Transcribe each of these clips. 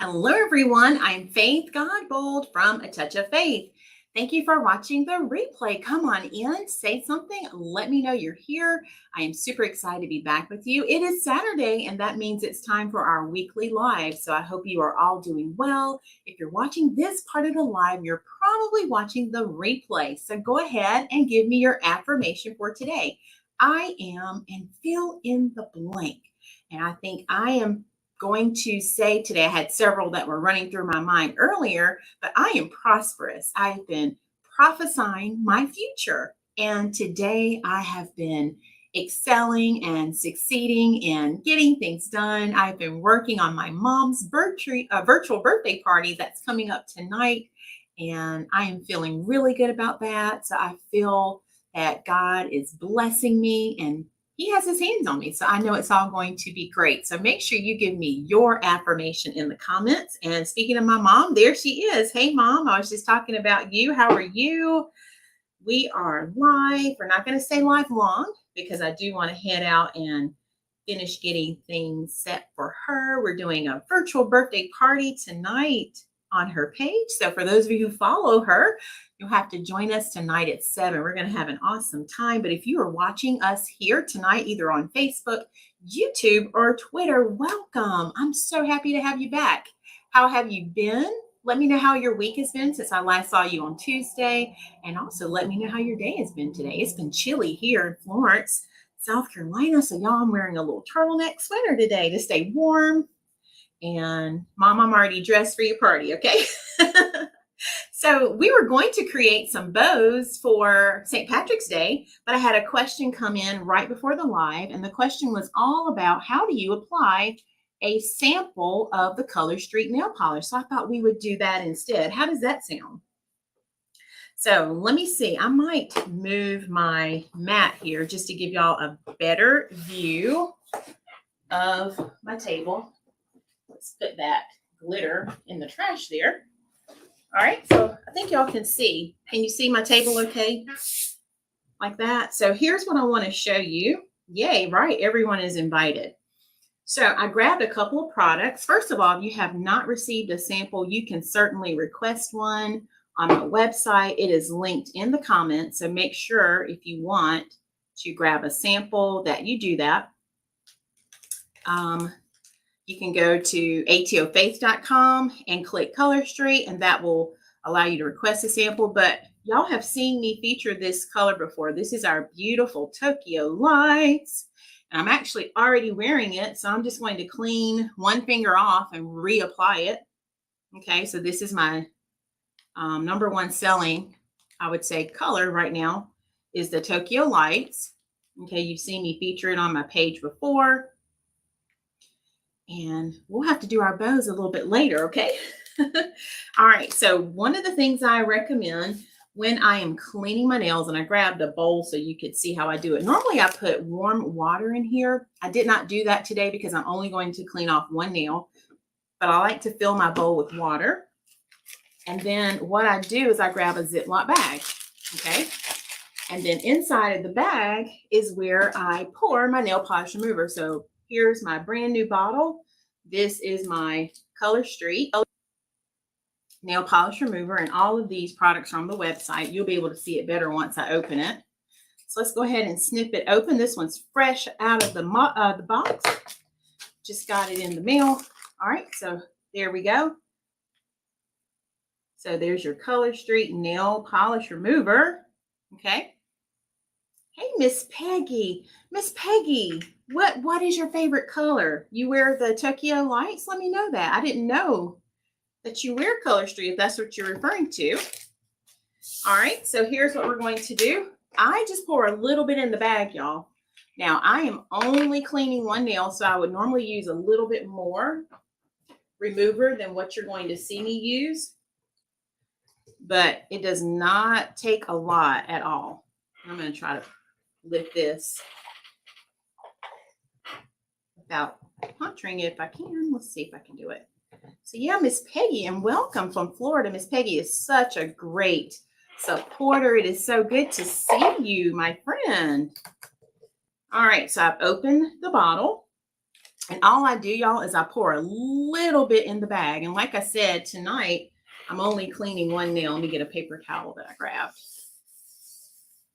Hello, everyone. I'm Faith Godbold from A Touch of Faith. Thank you for watching the replay. Come on in, say something, let me know you're here. I am super excited to be back with you. It is Saturday, and that means it's time for our weekly live. So I hope you are all doing well. If you're watching this part of the live, you're probably watching the replay. So go ahead and give me your affirmation for today. I am, and fill in the blank. And I think I am going to say today, I had several that were running through my mind earlier, but I am prosperous. I've been prophesying my future. And today I have been excelling and succeeding and getting things done. I've been working on my mom's virtual birthday party that's coming up tonight. And I am feeling really good about that. So I feel that God is blessing me and He has his hands on me. So I know it's all going to be great. So make sure you give me your affirmation in the comments. And speaking of my mom, there she is. Hey, Mom, I was just talking about you. How are you? We are live. We're not going to stay live long because I do want to head out and finish getting things set for her. We're doing a virtual birthday party tonight on her page. So for those of you who follow her, you'll have to join us tonight at 7. We're going to have an awesome time. But if you are watching us here tonight, either on Facebook, YouTube, or Twitter, welcome. I'm so happy to have you back. How have you been? Let me know how your week has been since I last saw you on Tuesday. And also let me know how your day has been today. It's been chilly here in Florence, South Carolina. So y'all, I'm wearing a little turtleneck sweater today to stay warm. And Mom, I'm already dressed for your party, okay? So we were going to create some bows for St. Patrick's Day, but I had a question come in right before the live, and the question was all about how do you apply a sample of the Color Street nail polish? So I thought we would do that instead. How does that sound? So let me see. I might move my mat here just to give y'all a better view of my table. Let's put that glitter in the trash there. All right, so I think y'all can see. Can you see my table okay? Like that. So here's what I want to show you. Yay, right, everyone is invited. So I grabbed a couple of products. First of all, if you have not received a sample, you can certainly request one on my website. It is linked in the comments. So make sure if you want to grab a sample that you do that. You can go to atofaith.com and click Color Street, and that will allow you to request a sample. But y'all have seen me feature this color before. This is our beautiful Tokyo Lights. And I'm actually already wearing it, so I'm just going to clean one finger off and reapply it. Okay, so this is my number one selling, I would say, color right now is the Tokyo Lights. Okay, you've seen me feature it on my page before. And we'll have to do our bows a little bit later, okay? All right, so one of the things I recommend when I am cleaning my nails, and I grabbed a bowl so you could see how I do it. Normally I put warm water in here. I did not do that today because I'm only going to clean off one nail, but I like to fill my bowl with water. And then what I do is I grab a Ziploc bag, okay? And then inside of the bag is where I pour my nail polish remover. So here's my brand new bottle. This is my Color Street nail polish remover, and all of these products are on the website. You'll be able to see it better once I open it. So let's go ahead and snip it open. This one's fresh out of the box. Just got it in the mail. All right, so there we go. So there's your Color Street nail polish remover. Okay. Hey, Miss Peggy. Miss Peggy, what is your favorite color? You wear the Tokyo Lights? Let me know that. I didn't know that you wear Color Street, if that's what you're referring to. All right, so here's what we're going to do. I just pour a little bit in the bag, y'all. Now, I am only cleaning one nail, so I would normally use a little bit more remover than what you're going to see me use. But it does not take a lot at all. I'm going to try to lift this without puncturing it if I can. Let's see if I can do it. So yeah, Miss Peggy, and welcome from Florida. Miss Peggy is such a great supporter. It is so good to see you, my friend. All right, so I've opened the bottle. And all I do, y'all, is I pour a little bit in the bag. And like I said, tonight, I'm only cleaning one nail. Let me get a paper towel that I grabbed.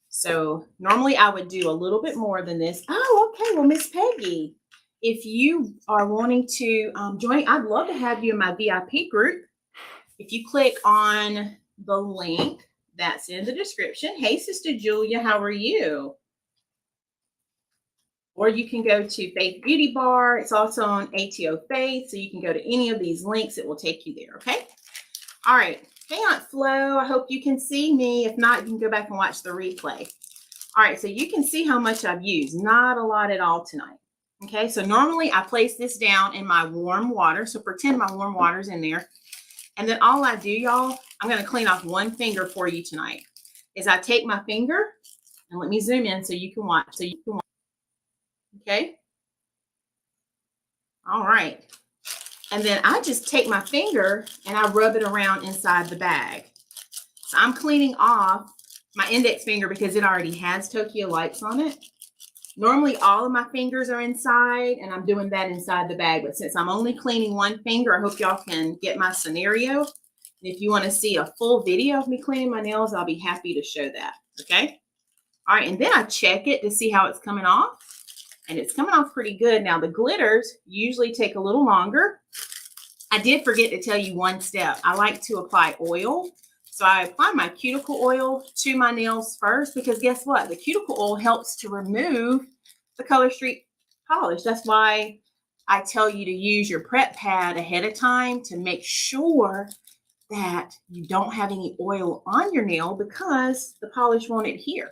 So normally I would do a little bit more than this. Oh, okay. Well, Miss Peggy, if you are wanting to join, I'd love to have you in my VIP group. If you click on the link that's in the description. Hey, Sister Julia, how are you? Or you can go to Faith Beauty Bar. It's also on ATO Faith. So you can go to any of these links. It will take you there. Okay. All right. Hey, Aunt Flo. I hope you can see me. If not, you can go back and watch the replay. All right. So you can see how much I've used. Not a lot at all tonight. Okay. So normally I place this down in my warm water. So pretend my warm water's in there. And then all I do, y'all, I'm going to clean off one finger for you tonight, is I take my finger and let me zoom in so you can watch. Okay. All right. And then I just take my finger and I rub it around inside the bag. So I'm cleaning off my index finger because it already has Tokyo lights on it. Normally all of my fingers are inside and I'm doing that inside the bag. But since I'm only cleaning one finger, I hope y'all can get my scenario. And if you want to see a full video of me cleaning my nails, I'll be happy to show that. Okay. All right. And then I check it to see how it's coming off. And it's coming off pretty good. Now the glitters usually take a little longer. I did forget to tell you one step. I like to apply oil. So I apply my cuticle oil to my nails first, because guess what? The cuticle oil helps to remove the Color Street polish. That's why I tell you to use your prep pad ahead of time to make sure that you don't have any oil on your nail, because the polish won't adhere.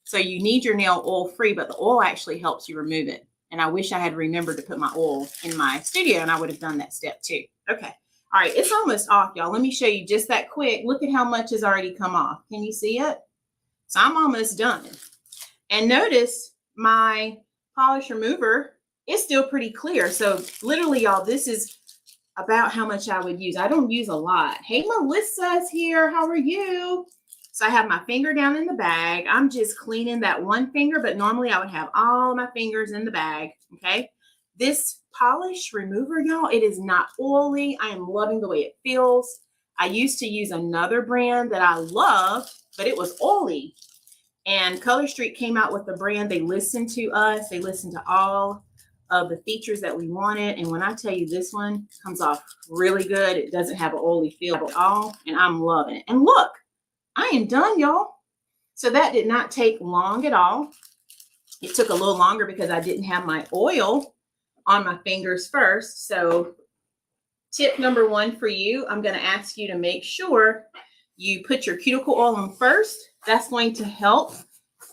So you need your nail oil free, but the oil actually helps you remove it. And I wish I had remembered to put my oil in my studio and I would have done that step too. Okay. All right. It's almost off, y'all. Let me show you just that quick. Look at how much has already come off. Can you see it? So I'm almost done. And notice my polish remover is still pretty clear. So literally, y'all, this is about how much I would use. I don't use a lot. Hey, Melissa's here. How are you? So I have my finger down in the bag. I'm just cleaning that one finger, but normally I would have all my fingers in the bag. Okay. This polish remover, y'all, it is not oily. I am loving the way it feels. I used to use another brand that I loved, but it was oily. And Color Street came out with a brand. They listened to us. They listened to all of the features that we wanted. And when I tell you, this one comes off really good. It doesn't have an oily feel at all. And I'm loving it. And look, I am done, y'all. So that did not take long at all. It took a little longer because I didn't have my oil on my fingers first. So tip number one for you, I'm going to ask you to make sure you put your cuticle oil on first. That's going to help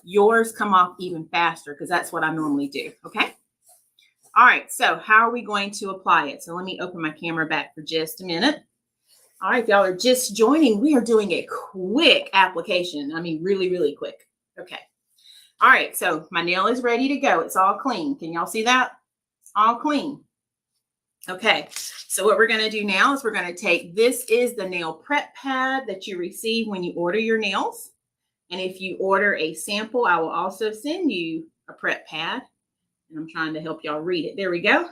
yours come off even faster, because that's what I normally do. Okay. All right. So how are we going to apply it? So let me open my camera back for just a minute. All right, y'all are just joining. We are doing a quick application. I mean, really, really quick. Okay. All right, so my nail is ready to go. It's all clean. Can y'all see that? All clean. Okay, so what we're going to do now is we're going to take, this is the nail prep pad that you receive when you order your nails. And if you order a sample, I will also send you a prep pad. And I'm trying to help y'all read it. There we go.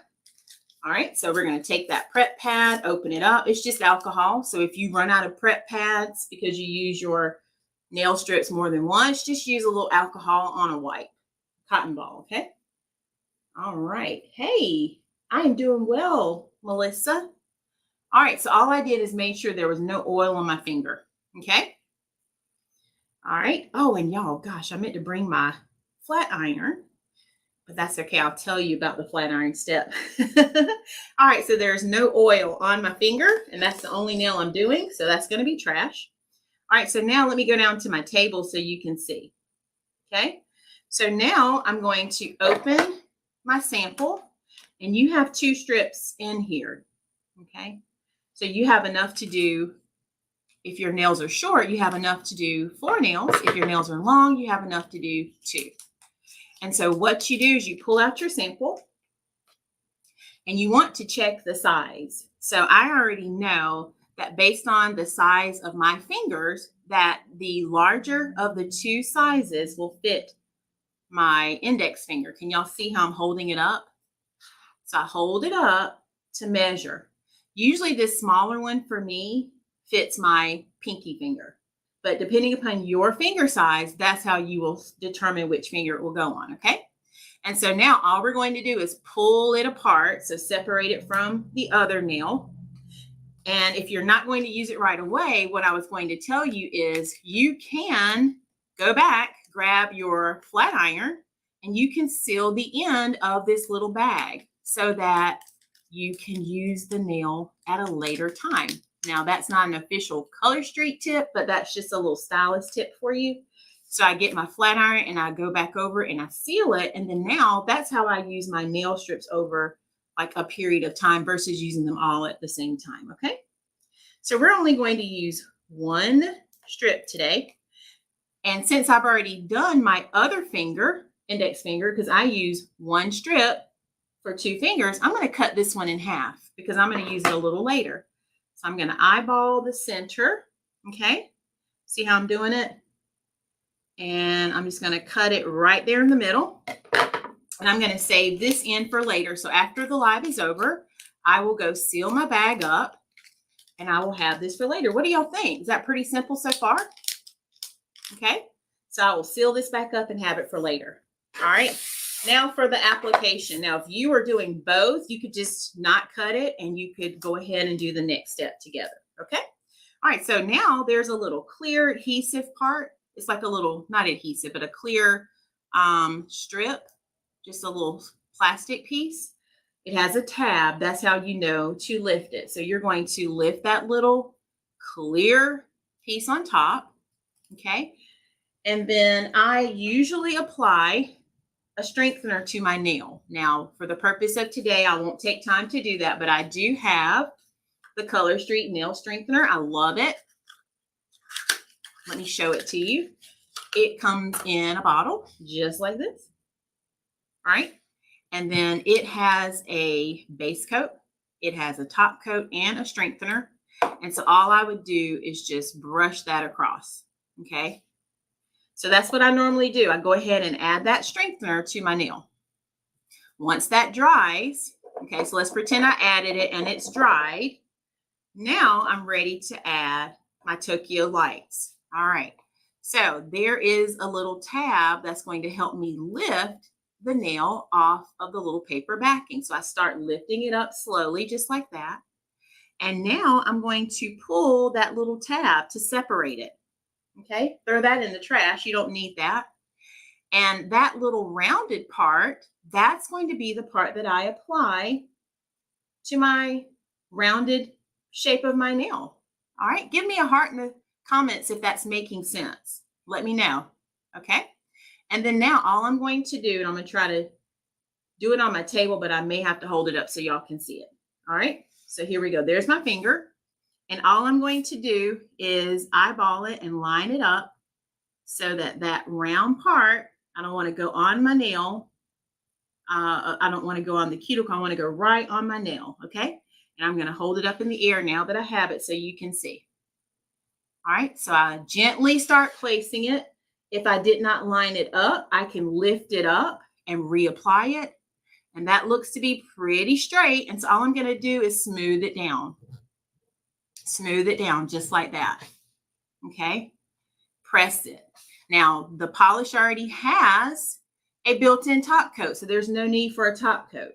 All right, so we're going to take that prep pad, open it up. It's just alcohol. So if you run out of prep pads because you use your nail strips more than once, just use a little alcohol on a white cotton ball, okay? All right. Hey, I am doing well, Melissa. All right, so all I did is made sure there was no oil on my finger, okay? All right. Oh, and y'all, gosh, I meant to bring my flat iron. But that's okay. I'll tell you about the flat iron step. All right. So there's no oil on my finger, and that's the only nail I'm doing. So that's going to be trash. All right. So now let me go down to my table so you can see. Okay. So now I'm going to open my sample, and you have 2 strips in here. Okay. So you have enough to do, if your nails are short, you have enough to do 4 nails. If your nails are long, you have enough to do 2. And so what you do is you pull out your sample and you want to check the size. So I already know that based on the size of my fingers, that the larger of the 2 sizes will fit my index finger. Can y'all see how I'm holding it up? So I hold it up to measure. Usually this smaller one for me fits my pinky finger. But depending upon your finger size, that's how you will determine which finger it will go on, okay? And so now all we're going to do is pull it apart, so separate it from the other nail. And if you're not going to use it right away, what I was going to tell you is you can go back, grab your flat iron, and you can seal the end of this little bag so that you can use the nail at a later time. Now, that's not an official Color Street tip, but that's just a little stylist tip for you. So I get my flat iron and I go back over and I seal it. And then now that's how I use my nail strips over like a period of time versus using them all at the same time, okay? So we're only going to use one strip today. And since I've already done my other finger, index finger, because I use one strip for 2 fingers, I'm going to cut this one in half because I'm going to use it a little later. So I'm going to eyeball the center, okay? See how I'm doing it? And I'm just going to cut it right there in the middle. And I'm going to save this end for later. So after the live is over, I will go seal my bag up and I will have this for later. What do y'all think? Is that pretty simple so far? Okay. So I will seal this back up and have it for later. All right. Now for the application. Now, if you are doing both, you could just not cut it and you could go ahead and do the next step together. Okay. All right. So now there's a little clear adhesive part. It's like a little, not adhesive, but a clear strip, just a little plastic piece. It has a tab. That's how you know to lift it. So you're going to lift that little clear piece on top. Okay. And then I usually apply a strengthener to my nail. Now, for the purpose of today, I won't take time to do that, but I do have the Color Street nail strengthener. I love it. Let me show it to you. It comes in a bottle just like this. All right. And then it has a base coat. It has a top coat and a strengthener. And so all I would do is just brush that across. Okay. So that's what I normally do. I go ahead and add that strengthener to my nail. Once that dries, okay, so let's pretend I added it and it's dried. Now I'm ready to add my Tokyo lights. All right. So there is a little tab that's going to help me lift the nail off of the little paper backing. So I start lifting it up slowly, just like that. And now I'm going to pull that little tab to separate it. Okay, throw that in the trash. You don't need that. And that little rounded part, that's going to be the part that I apply to my rounded shape of my nail. All right, give me a heart in the comments if that's making sense. Let me know. Okay, and then now all I'm going to do, and I'm going to try to do it on my table, but I may have to hold it up so y'all can see it. All right, so here we go. There's my finger. And all I'm going to do is eyeball it and line it up so that that round part, I don't want to go on my nail. I don't want to go on the cuticle. I want to go right on my nail. Okay. And I'm going to hold it up in the air now that I have it so you can see. All right. So I gently start placing it. If I did not line it up, I can lift it up and reapply it. And that looks to be pretty straight. And so all I'm going to do is smooth it down. Smooth it down just like that. Okay. Press it. Now, the polish already has a built-in top coat, so there's no need for a top coat.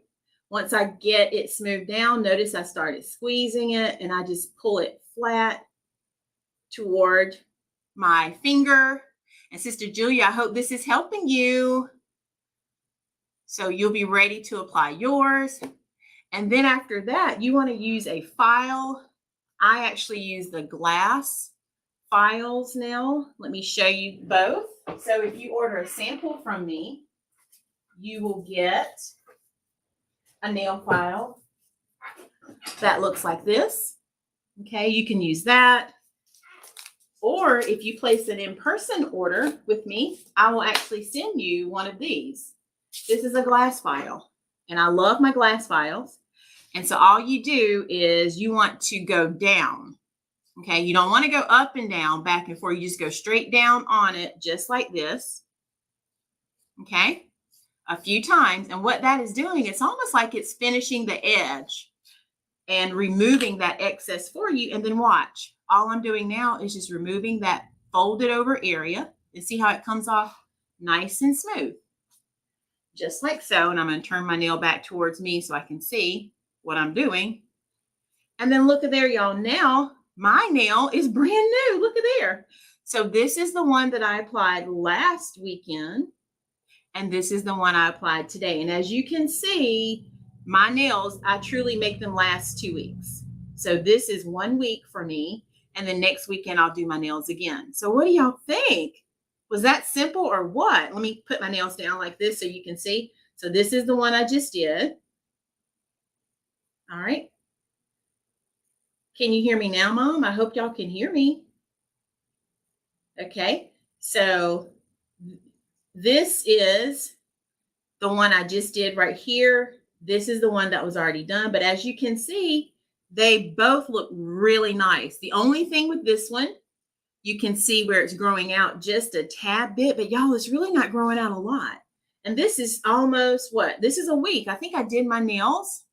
Once I get it smoothed down, notice I started squeezing it and I just pull it flat toward my finger. And Sister Julia, I hope this is helping you. So you'll be ready to apply yours. And then after that, you want to use a file. I actually use the glass files now. Let me show you both. So if you order a sample from me, you will get a nail file that looks like this. Okay, you can use that. Or if you place an in-person order with me, I will actually send you one of these. This is a glass file, and I love my glass files. And so all you do is you want to go down. Okay, you don't want to go up and down, back and forth. You just go straight down on it, just like this. Okay, a few times. And what that is doing, it's almost like it's finishing the edge and removing that excess for you. And then watch, all I'm doing now is just removing that folded over area, and see how it comes off nice and smooth, just like so. And I'm going to turn my nail back towards me so I can see what I'm doing. And then look at there, y'all. Now my nail is brand new. Look at there. So this is the one that I applied last weekend, and this is the one I applied today. And as you can see, my nails, I truly make them last 2 weeks. So this is 1 week for me, and then next weekend I'll do my nails again. So what do y'all think? Was that simple or what? Let me put my nails down like this so you can see. So this is the one I just did. All right. Can you hear me now, Mom? I hope y'all can hear me. Okay. So this is the one I just did right here. This is the one that was already done. But as you can see, they both look really nice. The only thing with this one, you can see where it's growing out just a tad bit, but y'all, it's really not growing out a lot. And this is almost what? This is a week. I think I did my nails.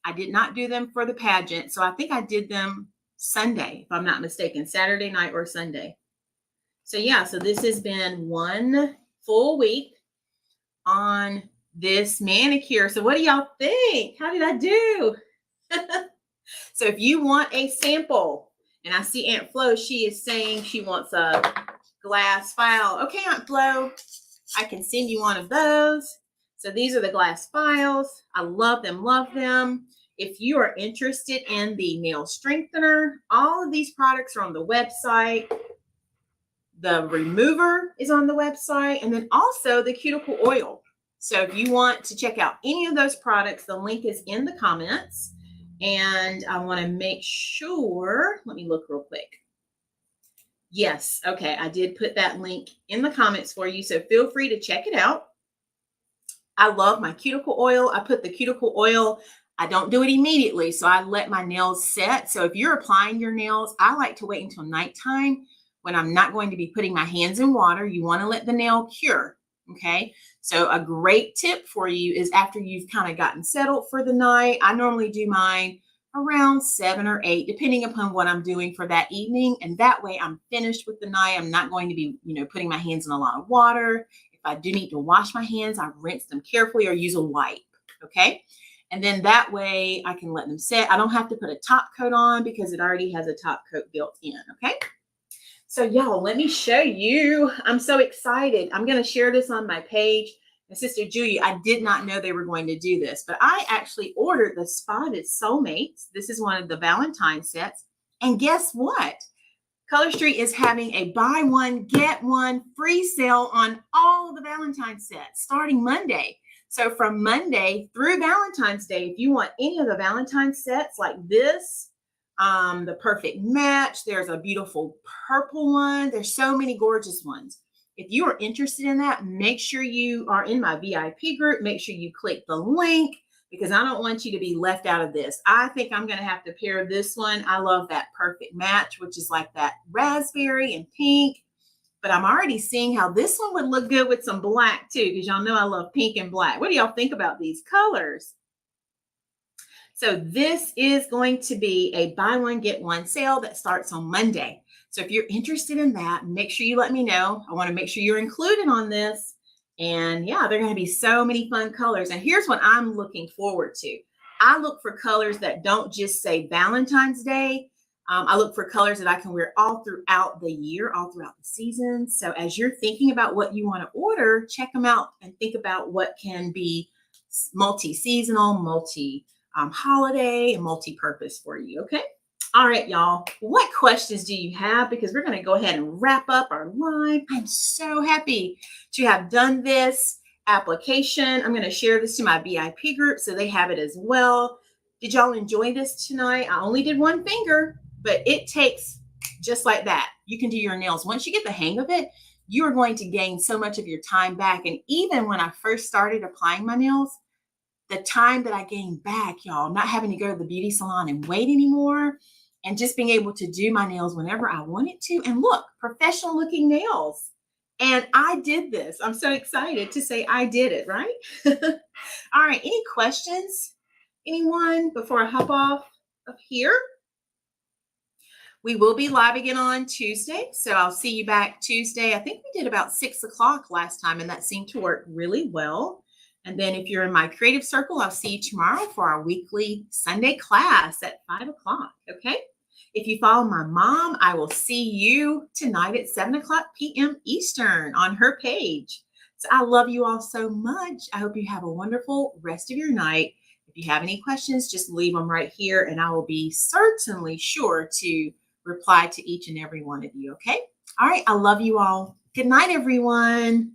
I did not do them for the pageant. So I think I did them Sunday, if I'm not mistaken, Saturday night or Sunday. So yeah, so this has been 1 full week on this manicure. So what do y'all think? How did I do? So if you want a sample, and I see Aunt Flo, she is saying she wants a glass file. Okay, Aunt Flo, I can send you one of those. So these are the glass files. I love them, love them. If you are interested in the nail strengthener, all of these products are on the website. The remover is on the website, and then also the cuticle oil. So if you want to check out any of those products, the link is in the comments. And I want to make sure, let me look real quick. Yes, okay, I did put that link in the comments for you, so feel free to check it out. I love my cuticle oil. I put the cuticle oil, I don't do it immediately, so I let my nails set. So if you're applying your nails, I like to wait until nighttime when I'm not going to be putting my hands in water. You want to let the nail cure, okay? So a great tip for you is after you've kind of gotten settled for the night, I normally do mine around 7 or 8, depending upon what I'm doing for that evening. And that way I'm finished with the night. I'm not going to be, putting my hands in a lot of water. If I do need to wash my hands, I rinse them carefully or use a wipe, okay? And then that way I can let them set. I don't have to put a top coat on because it already has a top coat built in, okay? So y'all, let me show you. I'm so excited. I'm going to share this on my page. And Sister Julia, I did not know they were going to do this, but I actually ordered the Spotted Soulmates. This is one of the Valentine sets. And guess what? Color Street is having a buy one, get one free sale on all the Valentine sets starting Monday. So from Monday through Valentine's Day, if you want any of the Valentine sets like this, the perfect match, there's a beautiful purple one. There's so many gorgeous ones. If you are interested in that, make sure you are in my VIP group. Make sure you click the link because I don't want you to be left out of this. I think I'm going to have to pair this one. I love that perfect match, which is like that raspberry and pink. But I'm already seeing how this one would look good with some black too, because y'all know I love pink and black. What do y'all think about these colors? So this is going to be a buy one, get one sale that starts on Monday. So if you're interested in that, make sure you let me know. I want to make sure you're included on this. And yeah, there are going to be so many fun colors. And here's what I'm looking forward to. I look for colors that don't just say Valentine's Day. I look for colors that I can wear all throughout the year, all throughout the season. So as you're thinking about what you want to order, check them out and think about what can be multi-seasonal, holiday, and multi-purpose for you, okay? All right, y'all. What questions do you have? Because we're going to go ahead and wrap up our live. I'm so happy to have done this application. I'm going to share this to my VIP group so they have it as well. Did y'all enjoy this tonight? I only did one finger, but it takes just like that. You can do your nails. Once you get the hang of it, you are going to gain so much of your time back. And even when I first started applying my nails, the time that I gained back, y'all, not having to go to the beauty salon and wait anymore, and just being able to do my nails whenever I wanted to. And look, professional looking nails. And I did this. I'm so excited to say I did it, right? All right. Any questions? Anyone before I hop off of here? We will be live again on Tuesday. So I'll see you back Tuesday. I think we did about 6 o'clock last time, and that seemed to work really well. And then if you're in my creative circle, I'll see you tomorrow for our weekly Sunday class at 5 o'clock. Okay. If you follow my mom, I will see you tonight at 7 o'clock p.m. Eastern on her page. So I love you all so much. I hope you have a wonderful rest of your night. If you have any questions, just leave them right here, and I will be certainly sure to reply to each and every one of you. Okay. All right. I love you all. Good night, everyone.